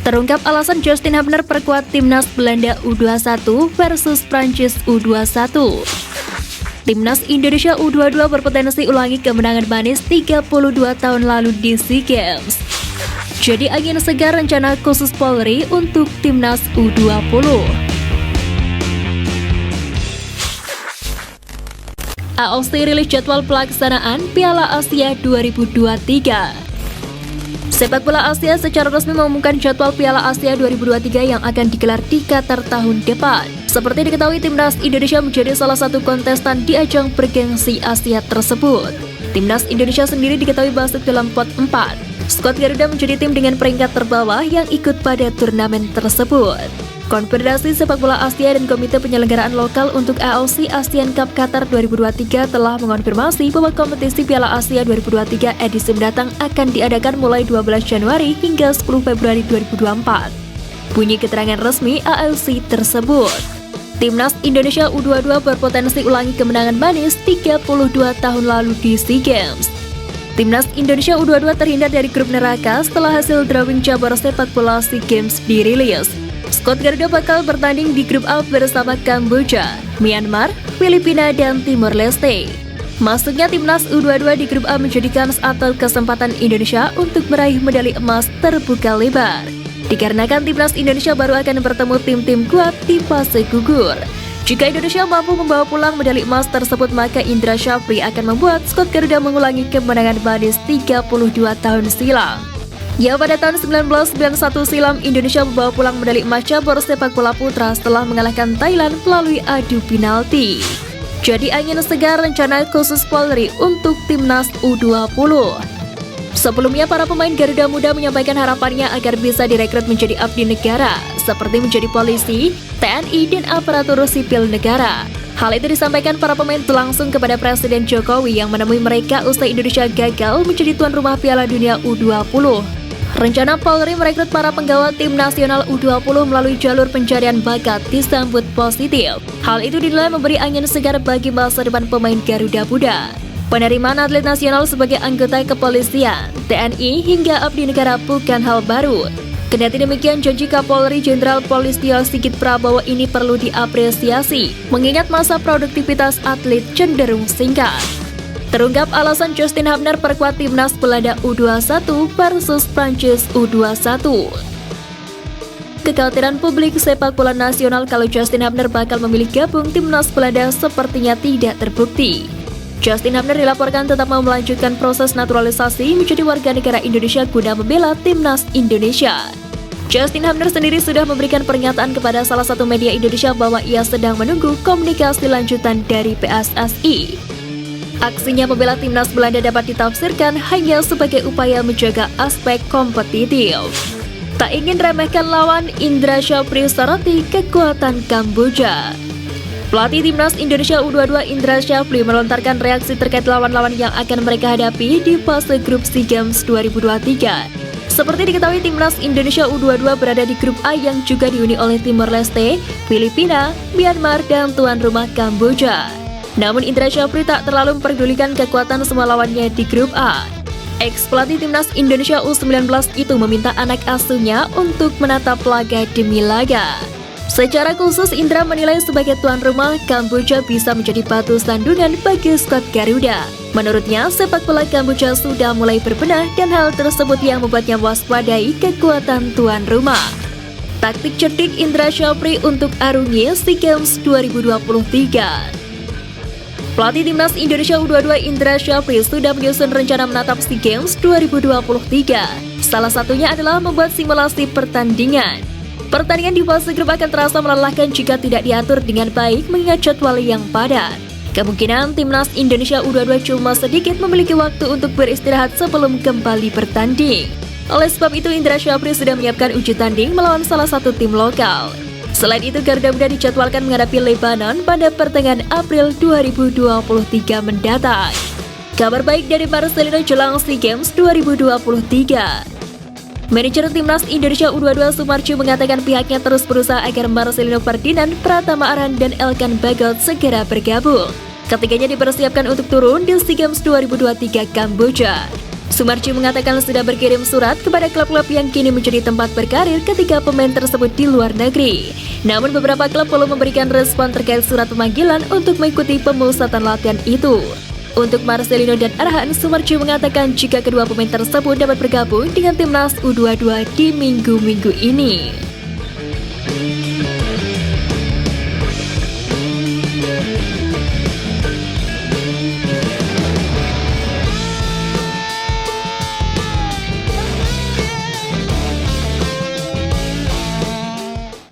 Terungkap alasan Justin Hubner perkuat timnas Belanda U21 versus Prancis U21. Timnas Indonesia U22 berpotensi ulangi kemenangan manis 32 tahun lalu di SEA Games. Jadi angin segar rencana khusus Polri untuk timnas U20. AOC rilis jadwal pelaksanaan Piala Asia 2023. Sepak bola Asia secara resmi mengumumkan jadwal Piala Asia 2023 yang akan digelar di Qatar tahun depan. Seperti diketahui, timnas Indonesia menjadi salah satu kontestan di ajang bergengsi Asia tersebut. Timnas Indonesia sendiri diketahui masuk dalam pot 4. Skuad Garuda menjadi tim dengan peringkat terbawah yang ikut pada turnamen tersebut. Konfederasi Sepak Bola Asia dan Komite Penyelenggaraan Lokal untuk AOC ASEAN Cup Qatar 2023 telah mengonfirmasi bahwa kompetisi Piala Asia 2023 edisi mendatang akan diadakan mulai 12 Januari hingga 10 Februari 2024. Bunyi keterangan resmi AOC tersebut. Timnas Indonesia U22 berpotensi ulangi kemenangan manis 32 tahun lalu di SEA Games. Timnas Indonesia U22 terhindar dari grup neraka setelah hasil drawing cabur sepak bola SEA Games dirilis. Skuad Garuda bakal bertanding di grup A bersama Kamboja, Myanmar, Filipina, dan Timor Leste. Masuknya timnas U22 di grup A menjadikan atau kesempatan Indonesia untuk meraih medali emas terbuka lebar. Dikarenakan timnas Indonesia baru akan bertemu tim-tim kuat di fase gugur. Jika Indonesia mampu membawa pulang medali emas tersebut, maka Indra Syafri akan membuat skuad Garuda mengulangi kemenangan manis 32 tahun silam. Ya, pada tahun 1991 silam, Indonesia membawa pulang medali emas cabur sepak bola putra setelah mengalahkan Thailand melalui adu penalti. Jadi angin segar rencana khusus Polri untuk timnas U20. Sebelumnya, para pemain Garuda Muda menyampaikan harapannya agar bisa direkrut menjadi abdi negara, seperti menjadi polisi, TNI, dan aparatur sipil negara. Hal itu disampaikan para pemain langsung kepada Presiden Jokowi yang menemui mereka usai Indonesia gagal menjadi tuan rumah Piala Dunia U20. Rencana Polri merekrut para penggawa tim nasional U20 melalui jalur pencarian bakat disambut positif. Hal itu dinilai memberi angin segar bagi masa depan pemain Garuda Muda. Penerimaan atlet nasional sebagai anggota kepolisian, TNI, hingga abdi negara bukan hal baru. Kendati demikian, janji Kapolri Jenderal Polistio Sigit Prabowo ini perlu diapresiasi, mengingat masa produktivitas atlet cenderung singkat. Terungkap alasan Justin Hubner perkuat timnas Belanda U21 versus Prancis U21. Kekhawatiran publik sepak bola nasional kalau Justin Hubner bakal memilih gabung timnas Belanda sepertinya tidak terbukti. Justin Hubner dilaporkan tetap mau melanjutkan proses naturalisasi menjadi warga negara Indonesia guna membela timnas Indonesia. Justin Hubner sendiri sudah memberikan pernyataan kepada salah satu media Indonesia bahwa ia sedang menunggu komunikasi lanjutan dari PSSI. Aksinya membela timnas Belanda dapat ditafsirkan hanya sebagai upaya menjaga aspek kompetitif. Tak ingin remehkan lawan, Indra Syafri soroti kekuatan Kamboja. Pelatih timnas Indonesia U22 Indra Syafri melontarkan reaksi terkait lawan-lawan yang akan mereka hadapi di fase grup SEA Games 2023. Seperti diketahui, timnas Indonesia U22 berada di grup A yang juga dihuni oleh Timor Leste, Filipina, Myanmar, dan tuan rumah Kamboja. Namun Indra Syafri tak terlalu memperdulikan kekuatan semua lawannya di grup A. Ex-pelatih timnas Indonesia U19 itu meminta anak asuhnya untuk menatap laga demi laga. Secara khusus, Indra menilai sebagai tuan rumah, Kamboja bisa menjadi batu sandungan bagi skuad Garuda. Menurutnya, sepak bola Kamboja sudah mulai berbenah dan hal tersebut yang membuatnya waspadai kekuatan tuan rumah. Taktik cerdik Indra Syafri untuk arungi SEA Games 2023. Pelatih timnas Indonesia U22 Indra Syafri sudah menyusun rencana menatap SEA Games 2023. Salah satunya adalah membuat simulasi pertandingan. Pertandingan di fase grup akan terasa melelahkan jika tidak diatur dengan baik mengingat jadwal yang padat. Kemungkinan timnas Indonesia U22 cuma sedikit memiliki waktu untuk beristirahat sebelum kembali bertanding. Oleh sebab itu, Indra Syafri sudah menyiapkan uji tanding melawan salah satu tim lokal. Selain itu, Garuda Muda dijadwalkan menghadapi Lebanon pada pertengahan April 2023 mendatang. Kabar baik dari Marcelino jelang SEA Games 2023. Manajer timnas Indonesia U22 Sumarji mengatakan pihaknya terus berusaha agar Marcelino Ferdinand, Pratama Arhan, dan Elkan Bagot segera bergabung. Ketiganya dipersiapkan untuk turun di SEA Games 2023 Kamboja. Sumarji mengatakan sudah berkirim surat kepada klub-klub yang kini menjadi tempat berkarir ketika pemain tersebut di luar negeri. Namun beberapa klub belum memberikan respon terkait surat pemanggilan untuk mengikuti pemusatan latihan itu. Untuk Marcelino dan Arhan, Sumarji mengatakan jika kedua pemain tersebut dapat bergabung dengan timnas U22 di minggu-minggu ini.